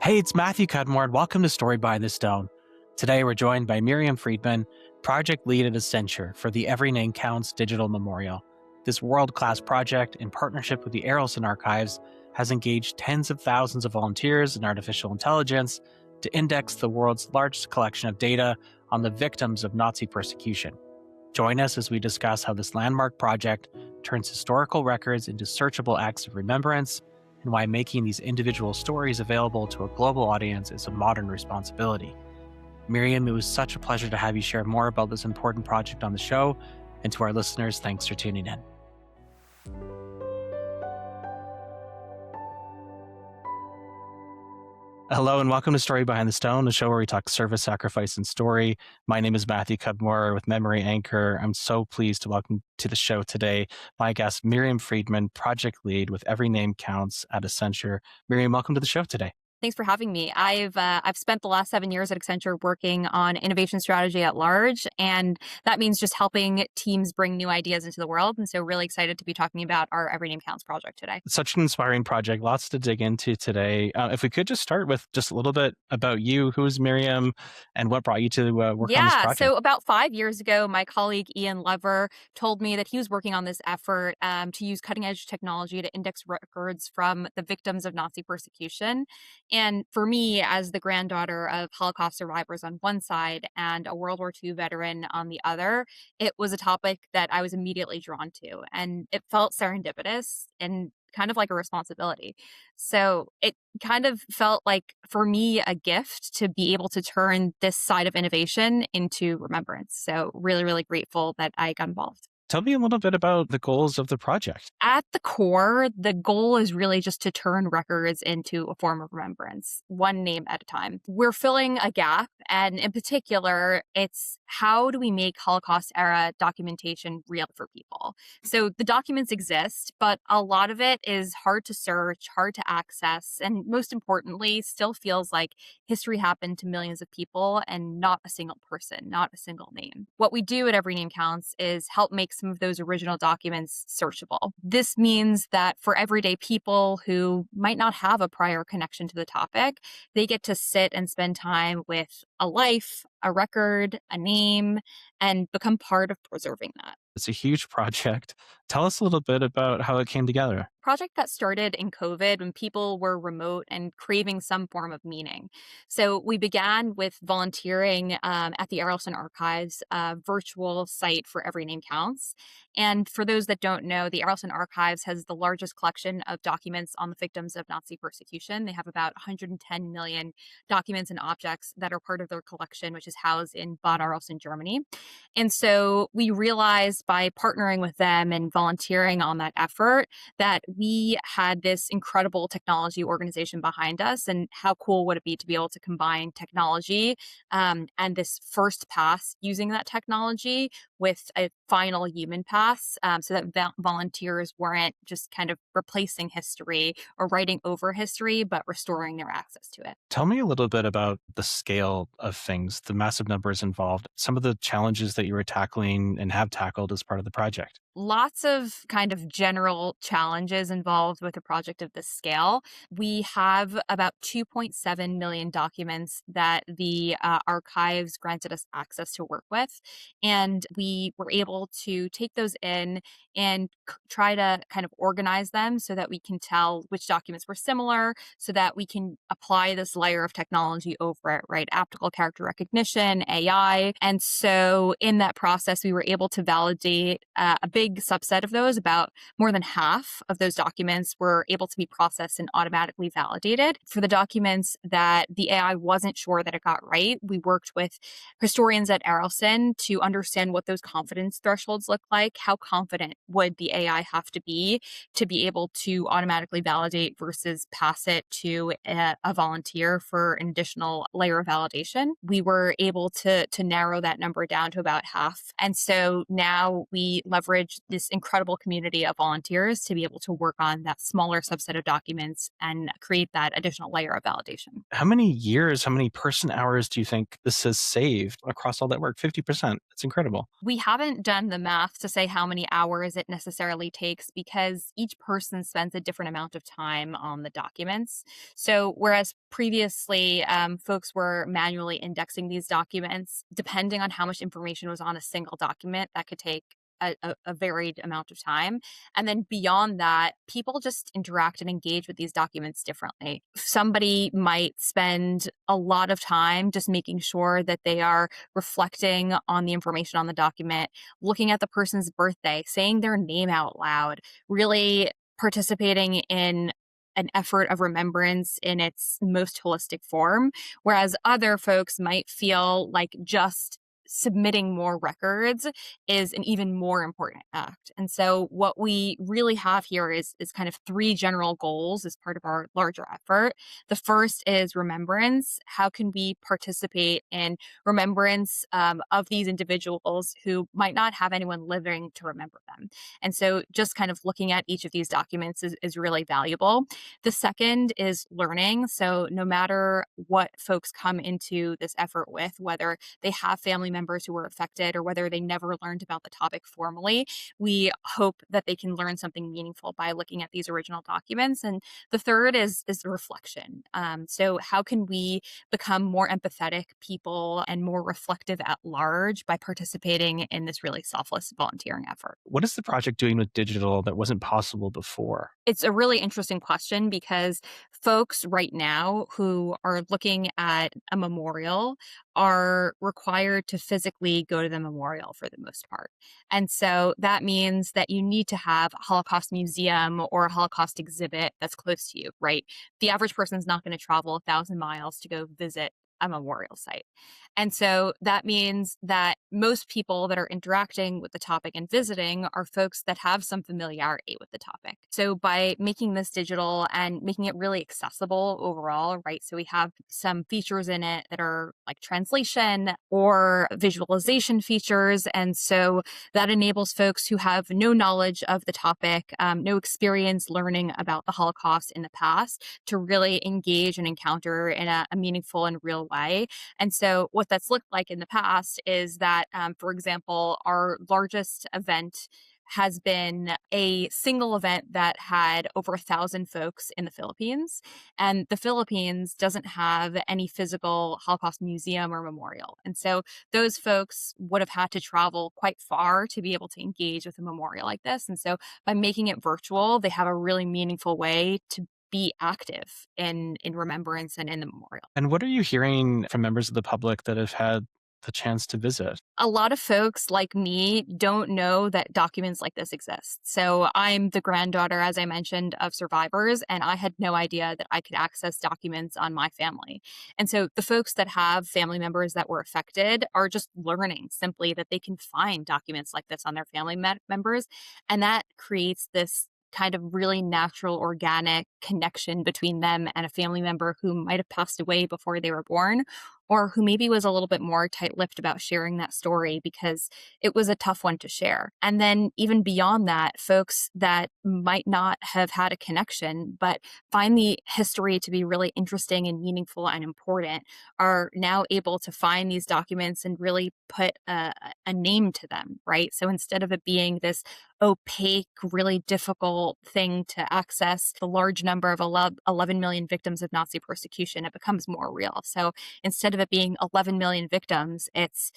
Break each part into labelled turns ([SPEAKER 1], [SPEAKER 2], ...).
[SPEAKER 1] Hey, it's Matthew Cudmore, and welcome to Story by the Stone. Today we're joined by Miriam Friedman, project lead at Accenture for the Every Name Counts digital memorial. This world-class project, in partnership with the Arolsen Archives, has engaged tens of thousands of volunteers and artificial intelligence to index the world's largest collection of data on the victims of Nazi persecution. Join us as we discuss how this landmark project turns historical records into searchable acts of remembrance, and why making these individual stories available to a global audience is a modern responsibility. Miriam, it was such a pleasure to have you share more about this important project on the show, and to our listeners, thanks for tuning in. Hello and welcome to Story Behind the Stone, the show where we talk service, sacrifice, and story. My name is Matthew Cudmore with Memory Anchor. I'm so pleased to welcome to the show today my guest, Miriam Friedman, project lead with Every Name Counts at Accenture. Miriam, welcome to the show today.
[SPEAKER 2] Thanks for having me. I've spent the last 7 years at Accenture working on innovation strategy at large, and that means just helping teams bring new ideas into the world. And so really excited to be talking about our Every Name Counts project today.
[SPEAKER 1] It's such an inspiring project, lots to dig into today. If we could just start with just a little bit about you, who is Miriam, and what brought you to work on this project?
[SPEAKER 2] So about 5 years ago, my colleague Ian Lever told me that he was working on this effort to use cutting edge technology to index records from the victims of Nazi persecution. And for me, as the granddaughter of Holocaust survivors on one side and a World War II veteran on the other, it was a topic that I was immediately drawn to. And it felt serendipitous and kind of like a responsibility. So it kind of felt like, for me, a gift to be able to turn this side of innovation into remembrance. So really, really grateful that I got involved.
[SPEAKER 1] Tell me a little bit about the goals of the project.
[SPEAKER 2] At the core, the goal is really just to turn records into a form of remembrance, one name at a time. We're filling a gap, and in particular, it's how do we make Holocaust-era documentation real for people? So the documents exist, but a lot of it is hard to search, hard to access, and most importantly, still feels like history happened to millions of people and not a single person, not a single name. What we do at Every Name Counts is help make some of those original documents searchable. This means that for everyday people who might not have a prior connection to the topic, they get to sit and spend time with a life, a record, a name, and become part of preserving that.
[SPEAKER 1] It's a huge project. Tell us a little bit about how it came together.
[SPEAKER 2] Project got started in COVID when people were remote and craving some form of meaning. So we began with volunteering at the Arolsen Archives, a virtual site for Every Name Counts. And for those that don't know, the Arolsen Archives has the largest collection of documents on the victims of Nazi persecution. They have about 110 million documents and objects that are part of their collection, which is housed in Bad Arolsen, Germany. And so we realized by partnering with them and volunteering on that effort that we had this incredible technology organization behind us. And how cool would it be to be able to combine technology and this first pass using that technology with a final human pass, so that volunteers weren't just kind of replacing history or writing over history, but restoring their access to it.
[SPEAKER 1] Tell me a little bit about the scale of things, the massive numbers involved, some of the challenges that you were tackling and have tackled as part of the project.
[SPEAKER 2] Lots of kind of general challenges involved with a project of this scale. We have about 2.7 million documents that the archives granted us access to work with. And we were able to take those in and try to kind of organize them so that we can tell which documents were similar, so that we can apply this layer of technology over it, right? Optical character recognition, AI. And so in that process, we were able to validate a big subset of those. About more than half of those documents were able to be processed and automatically validated. For the documents that the AI wasn't sure that it got right, we worked with historians at Arolsen to understand what those confidence thresholds look like. How confident would the AI have to be able to automatically validate versus pass it to a volunteer for an additional layer of validation? We were able to narrow that number down to about half. And so now we leverage this incredible community of volunteers to be able to work on that smaller subset of documents and create that additional layer of validation.
[SPEAKER 1] How many years, how many person hours do you think this has saved across all that work? 50%. That's incredible.
[SPEAKER 2] We haven't done the math to say how many hours it necessarily takes because each person spends a different amount of time on the documents. So, whereas previously folks were manually indexing these documents, depending on how much information was on a single document, that could take a varied amount of time. And then beyond that, people just interact and engage with these documents differently. Somebody might spend a lot of time just making sure that they are reflecting on the information on the document, looking at the person's birthday, saying their name out loud, really participating in an effort of remembrance in its most holistic form. Whereas other folks might feel like just submitting more records is an even more important act. And so what we really have here is kind of three general goals as part of our larger effort. The first is remembrance. How can we participate in remembrance of these individuals who might not have anyone living to remember them? And so just kind of looking at each of these documents is really valuable. The second is learning. So no matter what folks come into this effort with, whether they have family members who were affected or whether they never learned about the topic formally, we hope that they can learn something meaningful by looking at these original documents. And the third is the reflection. So how can we become more empathetic people and more reflective at large by participating in this really selfless volunteering effort?
[SPEAKER 1] What is the project doing with digital that wasn't possible before?
[SPEAKER 2] It's a really interesting question because folks right now who are looking at a memorial are required to physically go to the memorial for the most part. And so that means that you need to have a Holocaust museum or a Holocaust exhibit that's close to you, right? The average person's not going to travel 1,000 miles to go visit a memorial site. And so that means that most people that are interacting with the topic and visiting are folks that have some familiarity with the topic. So by making this digital and making it really accessible overall, right? So we have some features in it that are like translation or visualization features. And so that enables folks who have no knowledge of the topic, no experience learning about the Holocaust in the past, to really engage and encounter in a meaningful and real way. And so what that's looked like in the past is that, for example, our largest event has been a single event that had over 1,000 folks in the Philippines. And the Philippines doesn't have any physical Holocaust museum or memorial. And so those folks would have had to travel quite far to be able to engage with a memorial like this. And so by making it virtual, they have a really meaningful way to be active in remembrance and in the memorial.
[SPEAKER 1] And what are you hearing from members of the public that have had the chance to visit?
[SPEAKER 2] A lot of folks like me don't know that documents like this exist. So I'm the granddaughter, as I mentioned, of survivors, and I had no idea that I could access documents on my family. And so the folks that have family members that were affected are just learning simply that they can find documents like this on their family members. And that creates this kind of really natural, organic connection between them and a family member who might have passed away before they were born, or who maybe was a little bit more tight lipped about sharing that story because it was a tough one to share. And then, even beyond that, folks that might not have had a connection but find the history to be really interesting and meaningful and important are now able to find these documents and really put a name to them, right? So instead of it being this opaque, really difficult thing to access the large number of 11 million victims of Nazi persecution, it becomes more real. So instead of it being 11 million victims, it's,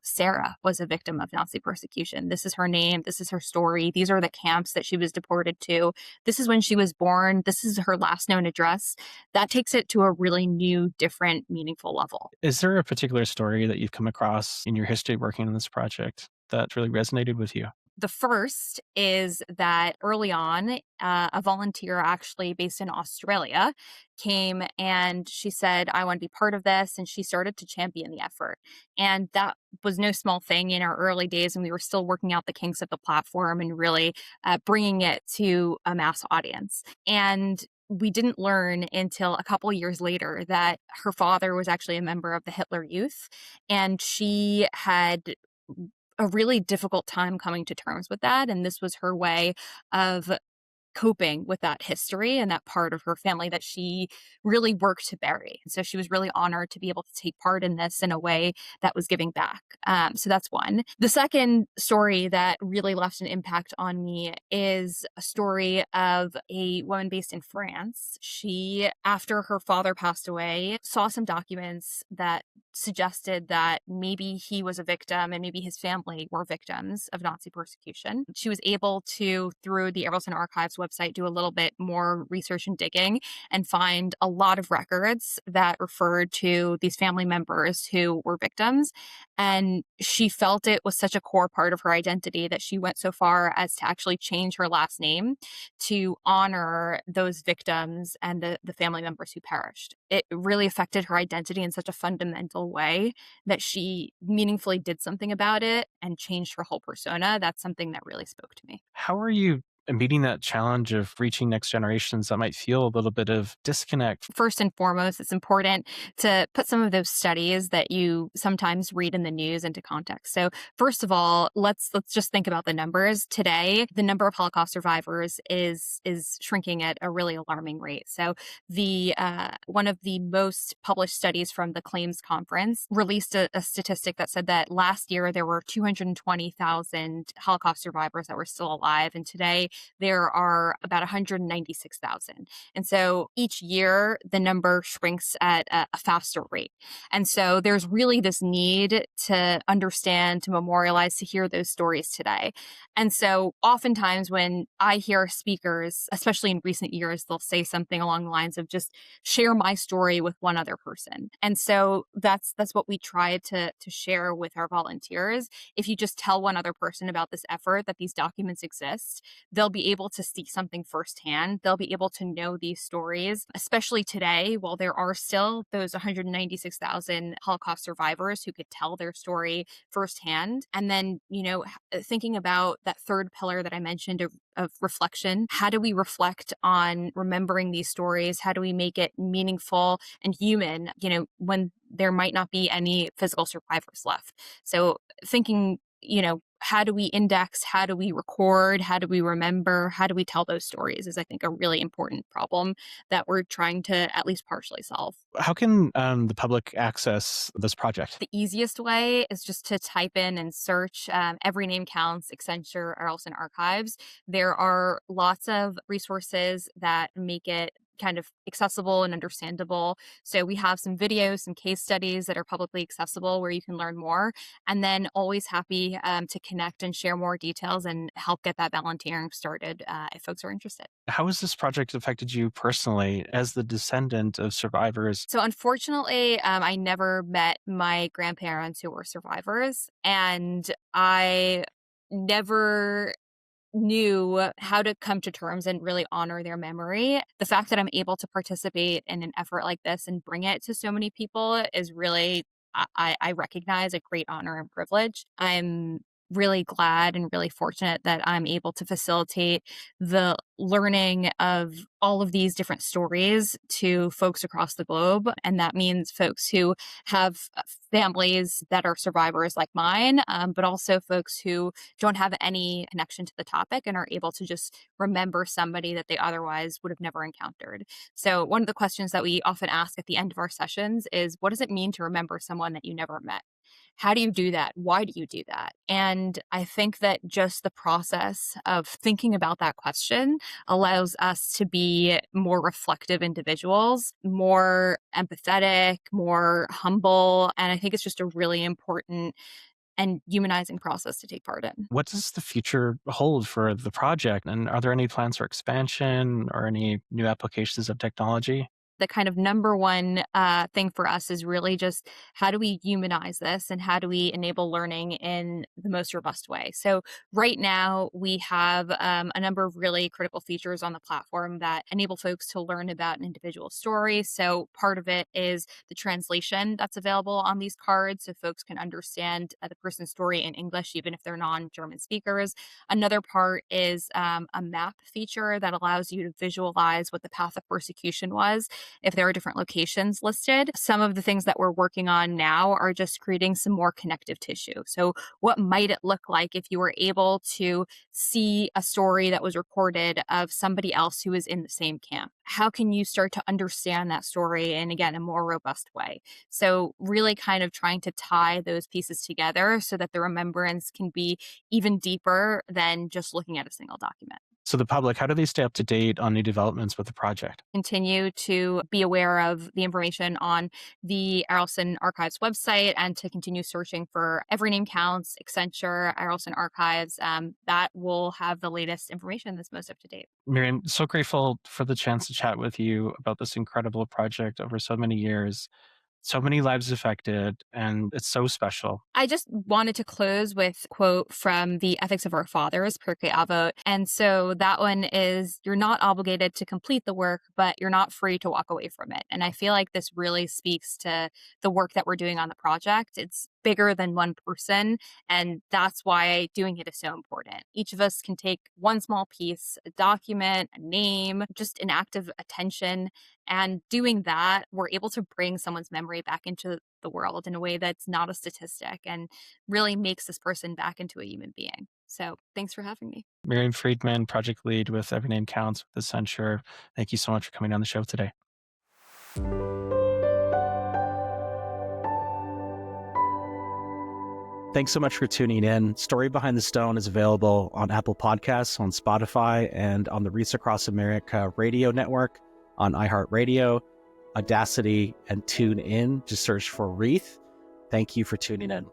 [SPEAKER 2] Sarah was a victim of Nazi persecution. This is her name. This is her story. These are the camps that she was deported to. This is when she was born. This is her last known address. That takes it to a really new, different, meaningful level.
[SPEAKER 1] Is there a particular story that you've come across in your history working on this project that really resonated with you?
[SPEAKER 2] The first is that early on, a volunteer actually based in Australia came and she said, I want to be part of this. And she started to champion the effort. And that was no small thing in our early days. And we were still working out the kinks of the platform and really bringing it to a mass audience. And we didn't learn until a couple years later that her father was actually a member of the Hitler Youth. And she had a really difficult time coming to terms with that. And this was her way of coping with that history and that part of her family that she really worked to bury. So she was really honored to be able to take part in this in a way that was giving back. So that's one. The second story that really left an impact on me is a story of a woman based in France. She, after her father passed away, saw some documents that suggested that maybe he was a victim and maybe his family were victims of Nazi persecution. She was able to, through the Arolsen Archives website, do a little bit more research and digging and find a lot of records that referred to these family members who were victims. And she felt it was such a core part of her identity that she went so far as to actually change her last name to honor those victims and the family members who perished. It really affected her identity in such a fundamental way that she meaningfully did something about it and changed her whole persona. That's something that really spoke to me.
[SPEAKER 1] How are you meeting that challenge of reaching next generations that might feel a little bit of disconnect?
[SPEAKER 2] First and foremost, it's important to put some of those studies that you sometimes read in the news into context. So, first of all, let's just think about the numbers. Today, the number of Holocaust survivors is shrinking at a really alarming rate. So, the one of the most published studies from the Claims Conference released a statistic that said that last year there were 220,000 Holocaust survivors that were still alive, and today there are about 196,000. And so each year, the number shrinks at a faster rate. And so there's really this need to understand, to memorialize, to hear those stories today. And so oftentimes when I hear speakers, especially in recent years, they'll say something along the lines of just share my story with one other person. And so that's what we try to share with our volunteers. If you just tell one other person about this effort, that these documents exist, they'll be able to see something firsthand. They'll be able to know these stories, especially today, while there are still those 196,000 Holocaust survivors who could tell their story firsthand. And then, thinking about that third pillar that I mentioned of reflection, how do we reflect on remembering these stories? How do we make it meaningful and human, when there might not be any physical survivors left? So thinking, how do we index? How do we record? How do we remember? How do we tell those stories is, I think, a really important problem that we're trying to at least partially solve.
[SPEAKER 1] How can the public access this project?
[SPEAKER 2] The easiest way is just to type in and search Every Name Counts, Accenture, Arolsen Archives. There are lots of resources that make it kind of accessible and understandable. So we have some videos, some case studies that are publicly accessible where you can learn more. And then always happy to connect and share more details and help get that volunteering started if folks are interested.
[SPEAKER 1] How has this project affected you personally as the descendant of survivors?
[SPEAKER 2] So unfortunately, I never met my grandparents who were survivors, and I never knew how to come to terms and really honor their memory. The fact that I'm able to participate in an effort like this and bring it to so many people is really, I recognize, a great honor and privilege. I'm really glad and really fortunate that I'm able to facilitate the learning of all of these different stories to folks across the globe. And that means folks who have families that are survivors like mine, but also folks who don't have any connection to the topic and are able to just remember somebody that they otherwise would have never encountered. So, one of the questions that we often ask at the end of our sessions is, what does it mean to remember someone that you never met? How do you do that? Why do you do that? And I think that just the process of thinking about that question allows us to be more reflective individuals, more empathetic, more humble. And I think it's just a really important and humanizing process to take part in.
[SPEAKER 1] What does the future hold for the project? And are there any plans for expansion or any new applications of technology?
[SPEAKER 2] The kind of number one thing for us is really just how do we humanize this and how do we enable learning in the most robust way. So right now we have a number of really critical features on the platform that enable folks to learn about an individual story. So part of it is the translation that's available on these cards so folks can understand the person's story in English even if they're non-German speakers. Another part is a map feature that allows you to visualize what the path of persecution was. if there are different locations listed. Some of the things that we're working on now are just creating some more connective tissue. So what might it look like if you were able to see a story that was recorded of somebody else who was in the same camp? How can you start to understand that story in, again, a more robust way? So really kind of trying to tie those pieces together so that the remembrance can be even deeper than just looking at a single document.
[SPEAKER 1] So the public, how do they stay up to date on new developments with the project?
[SPEAKER 2] Continue to be aware of the information on the Arolsen Archives website and to continue searching for Every Name Counts, Accenture, Arolsen Archives. That will have the latest information that's most up to date.
[SPEAKER 1] Miriam, so grateful for the chance to chat with you about this incredible project over so many years. So many lives affected, and it's so special.
[SPEAKER 2] I just wanted to close with a quote from the Ethics of Our Fathers, Perke Avot. And so that one is, you're not obligated to complete the work, but you're not free to walk away from it. And I feel like this really speaks to the work that we're doing on the project. It's bigger than one person, and that's why doing it is so important. Each of us can take one small piece, a document, a name, just an act of attention, and doing that, we're able to bring someone's memory back into the world in a way that's not a statistic and really makes this person back into a human being. So thanks for having me.
[SPEAKER 1] Miriam Friedman, project lead with Every Name Counts with Accenture. Thank you so much for coming on the show today. Thanks so much for tuning in. Story Behind the Stone is available on Apple Podcasts, on Spotify, and on the Reach Across America radio network, on iHeartRadio, Audacity, and TuneIn. Just search for Wreath. Thank you for tuning in.